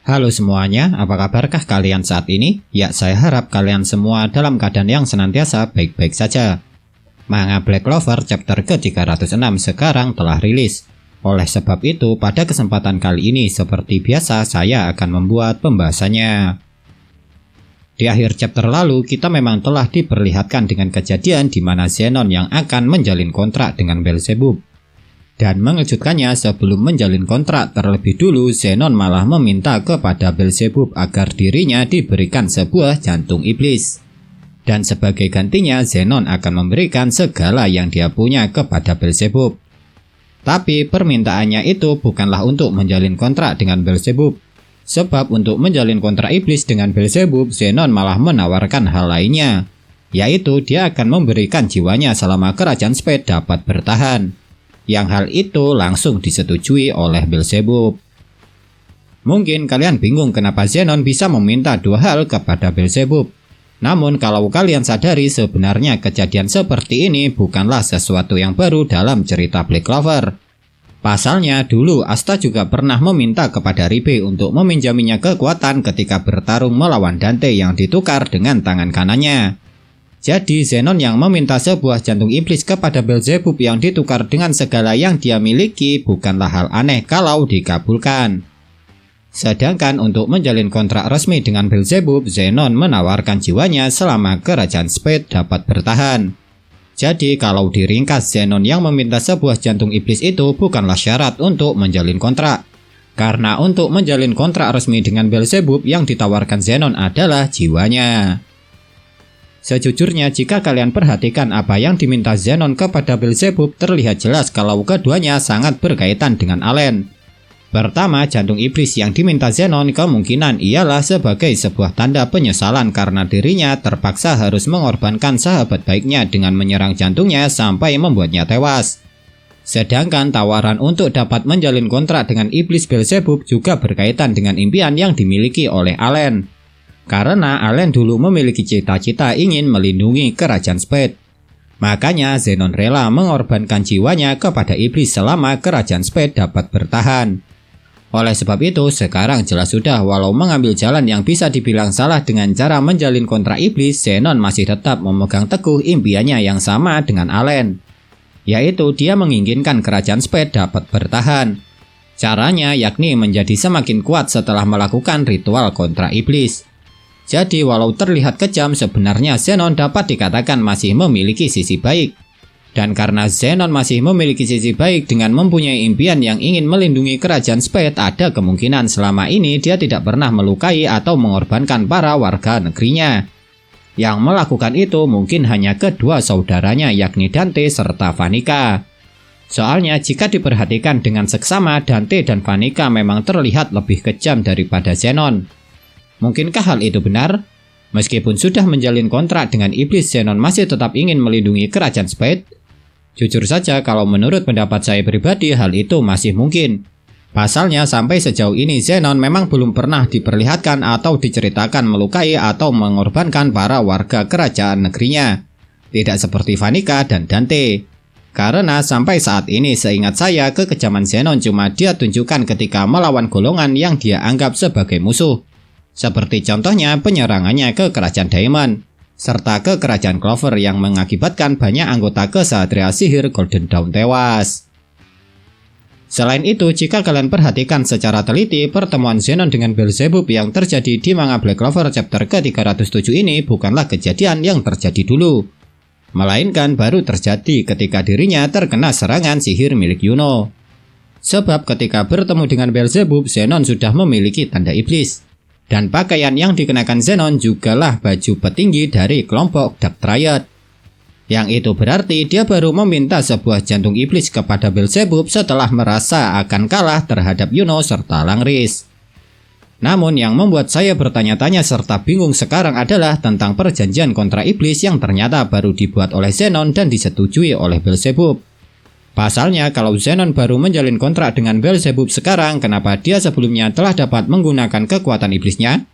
Halo semuanya, apa kabarkah kalian saat ini? Ya, saya harap kalian semua dalam keadaan yang senantiasa baik-baik saja. Manga Black Clover chapter ke-306 sekarang telah rilis. Oleh sebab itu, pada kesempatan kali ini seperti biasa saya akan membuat pembahasannya. Di akhir chapter lalu, kita memang telah diperlihatkan dengan kejadian di mana Zenon yang akan menjalin kontrak dengan Beelzebub. Dan mengejutkannya, sebelum menjalin kontrak terlebih dulu, Zenon malah meminta kepada Beelzebub agar dirinya diberikan sebuah jantung iblis. Dan sebagai gantinya, Zenon akan memberikan segala yang dia punya kepada Beelzebub. Tapi permintaannya itu bukanlah untuk menjalin kontrak dengan Beelzebub. Sebab untuk menjalin kontrak iblis dengan Beelzebub, Zenon malah menawarkan hal lainnya. Yaitu dia akan memberikan jiwanya selama kerajaan Spade dapat bertahan. Yang hal itu langsung disetujui oleh Beelzebub. Mungkin kalian bingung kenapa Zenon bisa meminta dua hal kepada Beelzebub. Namun kalau kalian sadari, sebenarnya kejadian seperti ini bukanlah sesuatu yang baru dalam cerita Black Clover. Pasalnya dulu Asta juga pernah meminta kepada Ribe untuk meminjaminya kekuatan ketika bertarung melawan Dante yang ditukar dengan tangan kanannya. Jadi Zenon yang meminta sebuah jantung iblis kepada Beelzebub yang ditukar dengan segala yang dia miliki bukanlah hal aneh kalau dikabulkan. Sedangkan untuk menjalin kontrak resmi dengan Beelzebub, Zenon menawarkan jiwanya selama kerajaan Spade dapat bertahan. Jadi kalau diringkas, Zenon yang meminta sebuah jantung iblis itu bukanlah syarat untuk menjalin kontrak. Karena untuk menjalin kontrak resmi dengan Beelzebub yang ditawarkan Zenon adalah jiwanya. Sejujurnya jika kalian perhatikan apa yang diminta Zenon kepada Beelzebub, terlihat jelas kalau keduanya sangat berkaitan dengan Allen. Pertama, jantung iblis yang diminta Zenon kemungkinan ialah sebagai sebuah tanda penyesalan karena dirinya terpaksa harus mengorbankan sahabat baiknya dengan menyerang jantungnya sampai membuatnya tewas. Sedangkan tawaran untuk dapat menjalin kontrak dengan iblis Beelzebub juga berkaitan dengan impian yang dimiliki oleh Allen. Karena Allen dulu memiliki cita-cita ingin melindungi kerajaan Spade. Makanya Zenon rela mengorbankan jiwanya kepada iblis selama kerajaan Spade dapat bertahan. Oleh sebab itu, sekarang jelas sudah walau mengambil jalan yang bisa dibilang salah dengan cara menjalin kontrak iblis, Zenon masih tetap memegang teguh impiannya yang sama dengan Allen. Yaitu dia menginginkan kerajaan Spade dapat bertahan. Caranya yakni menjadi semakin kuat setelah melakukan ritual kontrak iblis. Jadi walau terlihat kejam, sebenarnya Zenon dapat dikatakan masih memiliki sisi baik. Dan karena Zenon masih memiliki sisi baik dengan mempunyai impian yang ingin melindungi kerajaan Spade, ada kemungkinan selama ini dia tidak pernah melukai atau mengorbankan para warga negerinya. Yang melakukan itu mungkin hanya kedua saudaranya yakni Dante serta Vanica. Soalnya jika diperhatikan dengan seksama, Dante dan Vanica memang terlihat lebih kejam daripada Zenon. Mungkinkah hal itu benar? Meskipun sudah menjalin kontrak dengan iblis, Zenon masih tetap ingin melindungi kerajaan Spade? Jujur saja kalau menurut pendapat saya pribadi hal itu masih mungkin. Pasalnya sampai sejauh ini Zenon memang belum pernah diperlihatkan atau diceritakan melukai atau mengorbankan para warga kerajaan negerinya. Tidak seperti Vanica dan Dante. Karena sampai saat ini seingat saya kekejaman Zenon cuma dia tunjukkan ketika melawan golongan yang dia anggap sebagai musuh. Seperti contohnya penyerangannya ke kerajaan Diamond, serta ke kerajaan Clover yang mengakibatkan banyak anggota kesatria sihir Golden Dawn tewas. Selain itu, jika kalian perhatikan secara teliti, pertemuan Zenon dengan Beelzebub yang terjadi di manga Black Clover chapter ke-307 ini bukanlah kejadian yang terjadi dulu. Melainkan baru terjadi ketika dirinya terkena serangan sihir milik Yuno. Sebab ketika bertemu dengan Beelzebub, Zenon sudah memiliki tanda iblis. Dan pakaian yang dikenakan Zenon jugalah baju petinggi dari kelompok Dark Triad. Yang itu berarti dia baru meminta sebuah jantung iblis kepada Beelzebub setelah merasa akan kalah terhadap Yuno serta Langris. Namun yang membuat saya bertanya-tanya serta bingung sekarang adalah tentang perjanjian kontrak iblis yang ternyata baru dibuat oleh Zenon dan disetujui oleh Beelzebub. Pasalnya kalau Zenon baru menjalin kontrak dengan Beelzebub sekarang, kenapa dia sebelumnya telah dapat menggunakan kekuatan iblisnya?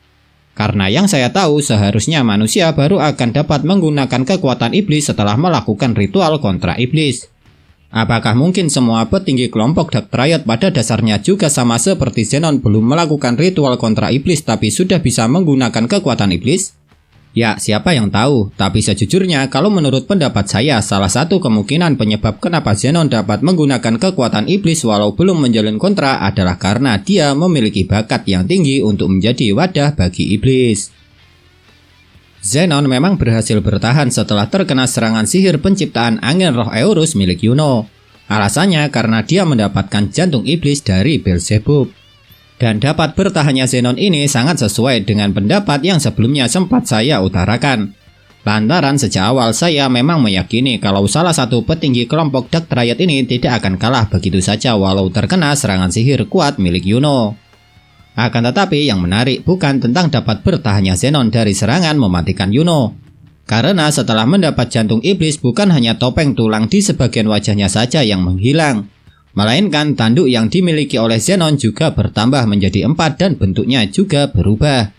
Karena yang saya tahu seharusnya manusia baru akan dapat menggunakan kekuatan iblis setelah melakukan ritual kontrak iblis. Apakah mungkin semua petinggi kelompok Dark Triad pada dasarnya juga sama seperti Zenon belum melakukan ritual kontra iblis tapi sudah bisa menggunakan kekuatan iblis? Ya, siapa yang tahu, tapi sejujurnya kalau menurut pendapat saya, salah satu kemungkinan penyebab kenapa Zenon dapat menggunakan kekuatan iblis walau belum menjalin kontra adalah karena dia memiliki bakat yang tinggi untuk menjadi wadah bagi iblis. Zenon memang berhasil bertahan setelah terkena serangan sihir penciptaan angin roh Eurus milik Yuno. Alasannya karena dia mendapatkan jantung iblis dari Beelzebub. Dan dapat bertahannya Zenon ini sangat sesuai dengan pendapat yang sebelumnya sempat saya utarakan. Lantaran sejak awal saya memang meyakini kalau salah satu petinggi kelompok Dark Triad ini tidak akan kalah begitu saja walau terkena serangan sihir kuat milik Yuno. Akan tetapi yang menarik bukan tentang dapat bertahannya Zenon dari serangan mematikan Yuno. Karena setelah mendapat jantung iblis bukan hanya topeng tulang di sebagian wajahnya saja yang menghilang. Melainkan tanduk yang dimiliki oleh Zenon juga bertambah menjadi 4 dan bentuknya juga berubah.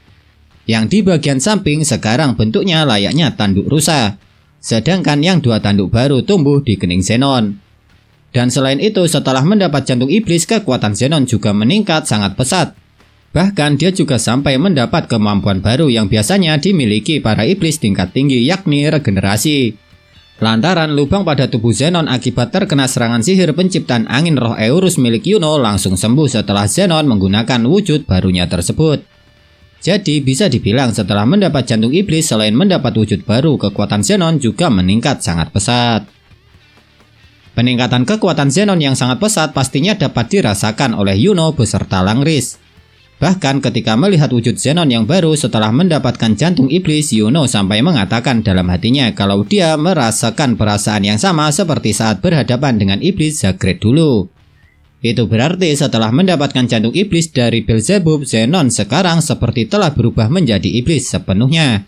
Yang di bagian samping sekarang bentuknya layaknya tanduk rusa. Sedangkan yang 2 tanduk baru tumbuh di kening Zenon. Dan selain itu setelah mendapat jantung iblis kekuatan Zenon juga meningkat sangat pesat. Bahkan dia juga sampai mendapat kemampuan baru yang biasanya dimiliki para iblis tingkat tinggi yakni regenerasi. Lantaran lubang pada tubuh Zenon akibat terkena serangan sihir penciptaan angin roh Eurus milik Yuno langsung sembuh setelah Zenon menggunakan wujud barunya tersebut. Jadi bisa dibilang setelah mendapat jantung iblis selain mendapat wujud baru kekuatan Zenon juga meningkat sangat pesat. Peningkatan kekuatan Zenon yang sangat pesat pastinya dapat dirasakan oleh Yuno beserta Langris. Bahkan ketika melihat wujud Zenon yang baru setelah mendapatkan jantung iblis, Yuno sampai mengatakan dalam hatinya kalau dia merasakan perasaan yang sama seperti saat berhadapan dengan iblis Zagreus dulu. Itu berarti setelah mendapatkan jantung iblis dari Beelzebub, Zenon sekarang seperti telah berubah menjadi iblis sepenuhnya.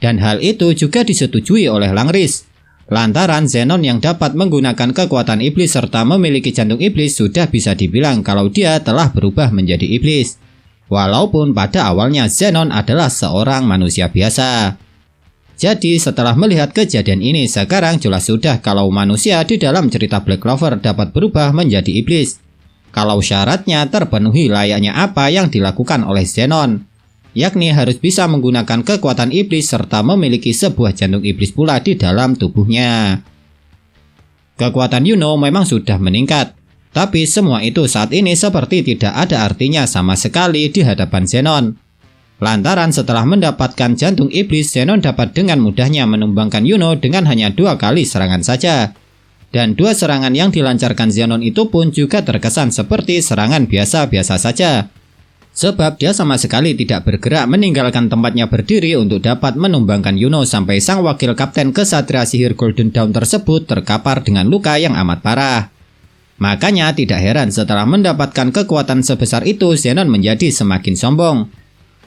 Dan hal itu juga disetujui oleh Langris. Lantaran Zenon yang dapat menggunakan kekuatan iblis serta memiliki jantung iblis sudah bisa dibilang kalau dia telah berubah menjadi iblis. Walaupun pada awalnya Zenon adalah seorang manusia biasa. Jadi setelah melihat kejadian ini sekarang jelas sudah kalau manusia di dalam cerita Black Clover dapat berubah menjadi iblis. Kalau syaratnya terpenuhi layaknya apa yang dilakukan oleh Zenon. Yakni harus bisa menggunakan kekuatan iblis serta memiliki sebuah jantung iblis pula di dalam tubuhnya. Kekuatan Yuno memang sudah meningkat. Tapi semua itu saat ini seperti tidak ada artinya sama sekali di hadapan Zenon. Lantaran setelah mendapatkan jantung iblis, Zenon dapat dengan mudahnya menumbangkan Yuno dengan hanya 2 kali serangan saja. Dan 2 serangan yang dilancarkan Zenon itu pun juga terkesan seperti serangan biasa-biasa saja. Sebab dia sama sekali tidak bergerak meninggalkan tempatnya berdiri untuk dapat menumbangkan Yuno sampai sang wakil kapten kesatria sihir Golden Dawn tersebut terkapar dengan luka yang amat parah. Makanya tidak heran setelah mendapatkan kekuatan sebesar itu Zenon menjadi semakin sombong.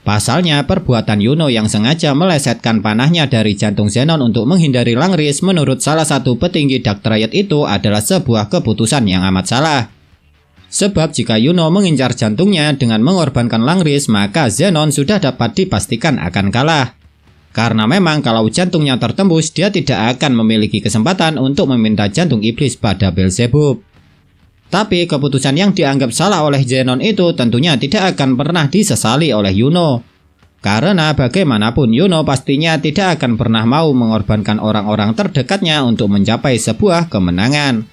Pasalnya perbuatan Yuno yang sengaja melesetkan panahnya dari jantung Zenon untuk menghindari Langris menurut salah satu petinggi Dark Triad itu adalah sebuah keputusan yang amat salah. Sebab jika Yuno mengincar jantungnya dengan mengorbankan Langris maka Zenon sudah dapat dipastikan akan kalah. Karena memang kalau jantungnya tertembus dia tidak akan memiliki kesempatan untuk meminta jantung iblis pada Beelzebub. Tapi keputusan yang dianggap salah oleh Zenon itu tentunya tidak akan pernah disesali oleh Yuno. Karena bagaimanapun Yuno pastinya tidak akan pernah mau mengorbankan orang-orang terdekatnya untuk mencapai sebuah kemenangan.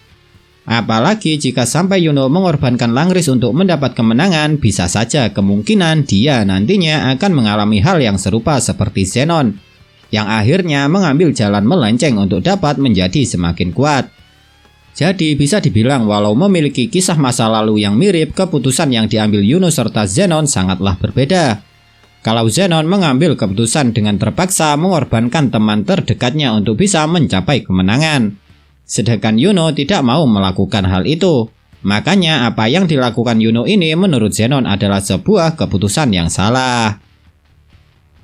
Apalagi jika sampai Yuno mengorbankan Langris untuk mendapat kemenangan, bisa saja kemungkinan dia nantinya akan mengalami hal yang serupa seperti Zenon, yang akhirnya mengambil jalan melenceng untuk dapat menjadi semakin kuat. Jadi bisa dibilang walau memiliki kisah masa lalu yang mirip, keputusan yang diambil Yuno serta Zenon sangatlah berbeda. Kalau Zenon mengambil keputusan dengan terpaksa mengorbankan teman terdekatnya untuk bisa mencapai kemenangan. Sedangkan Yuno tidak mau melakukan hal itu. Makanya apa yang dilakukan Yuno ini menurut Zenon adalah sebuah keputusan yang salah.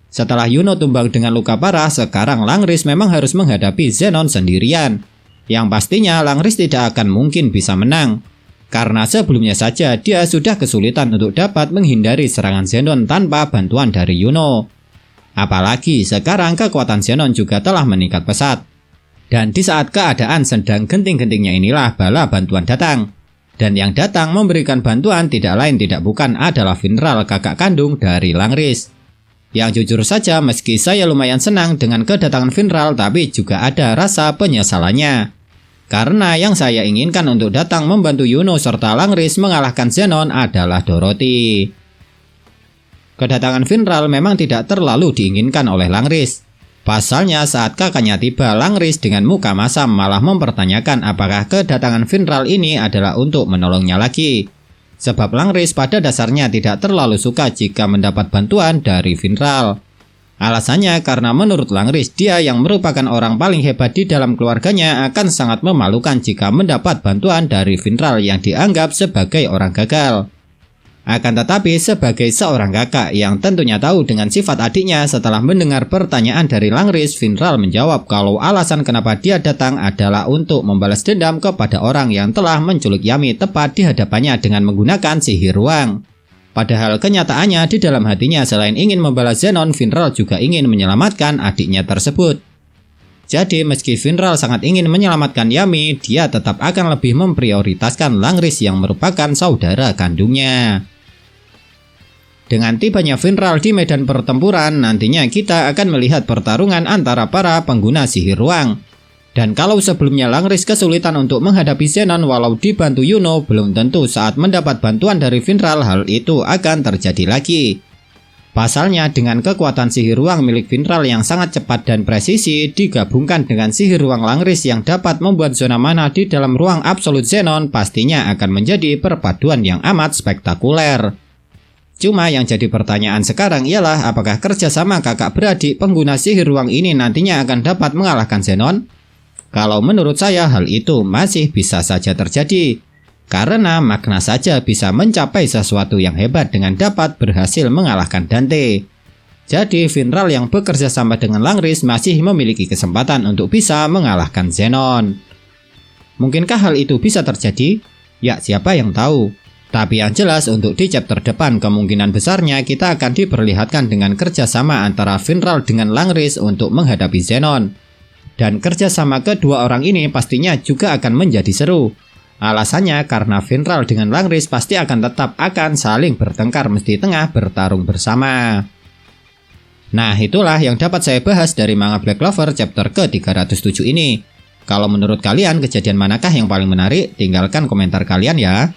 Setelah Yuno tumbang dengan luka parah, sekarang Langris memang harus menghadapi Zenon sendirian. Yang pastinya Langris tidak akan mungkin bisa menang. Karena sebelumnya saja dia sudah kesulitan untuk dapat menghindari serangan Zenon tanpa bantuan dari Yuno. Apalagi sekarang kekuatan Zenon juga telah meningkat pesat. Dan di saat keadaan sedang genting-gentingnya inilah bala bantuan datang. Dan yang datang memberikan bantuan tidak lain tidak bukan adalah Finral, kakak kandung dari Langris. Yang jujur saja meski saya lumayan senang dengan kedatangan Finral, tapi juga ada rasa penyesalannya. Karena yang saya inginkan untuk datang membantu Yuno serta Langris mengalahkan Zenon adalah Dorothy. Kedatangan Finral memang tidak terlalu diinginkan oleh Langris. Pasalnya saat kakaknya tiba, Langris dengan muka masam malah mempertanyakan apakah kedatangan Finral ini adalah untuk menolongnya lagi. Sebab Langris pada dasarnya tidak terlalu suka jika mendapat bantuan dari Finral. Alasannya karena menurut Langris dia yang merupakan orang paling hebat di dalam keluarganya akan sangat memalukan jika mendapat bantuan dari Finral yang dianggap sebagai orang gagal. Akan tetapi sebagai seorang kakak yang tentunya tahu dengan sifat adiknya, setelah mendengar pertanyaan dari Langris, Finral menjawab kalau alasan kenapa dia datang adalah untuk membalas dendam kepada orang yang telah menculik Yami tepat di hadapannya dengan menggunakan sihir ruang. Padahal kenyataannya di dalam hatinya selain ingin membalas Zenon, Finral juga ingin menyelamatkan adiknya tersebut. Jadi meski Finral sangat ingin menyelamatkan Yami, dia tetap akan lebih memprioritaskan Langris yang merupakan saudara kandungnya. Dengan tibanya Finral di medan pertempuran, nantinya kita akan melihat pertarungan antara para pengguna sihir ruang. Dan kalau sebelumnya Langris kesulitan untuk menghadapi Zenon walau dibantu Yuno, belum tentu saat mendapat bantuan dari Finral hal itu akan terjadi lagi. Pasalnya dengan kekuatan sihir ruang milik Finral yang sangat cepat dan presisi digabungkan dengan sihir ruang Langris yang dapat membuat zona mana di dalam ruang absolut Zenon, pastinya akan menjadi perpaduan yang amat spektakuler. Cuma yang jadi pertanyaan sekarang ialah apakah kerjasama kakak beradik pengguna sihir ruang ini nantinya akan dapat mengalahkan Zenon? Kalau menurut saya hal itu masih bisa saja terjadi. Karena makna saja bisa mencapai sesuatu yang hebat dengan dapat berhasil mengalahkan Dante. Jadi Finral yang bekerja sama dengan Langris masih memiliki kesempatan untuk bisa mengalahkan Zenon. Mungkinkah hal itu bisa terjadi? Ya siapa yang tahu. Tapi yang jelas untuk di chapter depan kemungkinan besarnya kita akan diperlihatkan dengan kerjasama antara Finral dengan Langris untuk menghadapi Zenon. Dan kerjasama kedua orang ini pastinya juga akan menjadi seru. Alasannya karena Finral dengan Langris pasti akan tetap akan saling bertengkar meski tengah bertarung bersama. Nah itulah yang dapat saya bahas dari manga Black Clover chapter ke-307 ini. Kalau menurut kalian kejadian manakah yang paling menarik? Tinggalkan komentar kalian ya.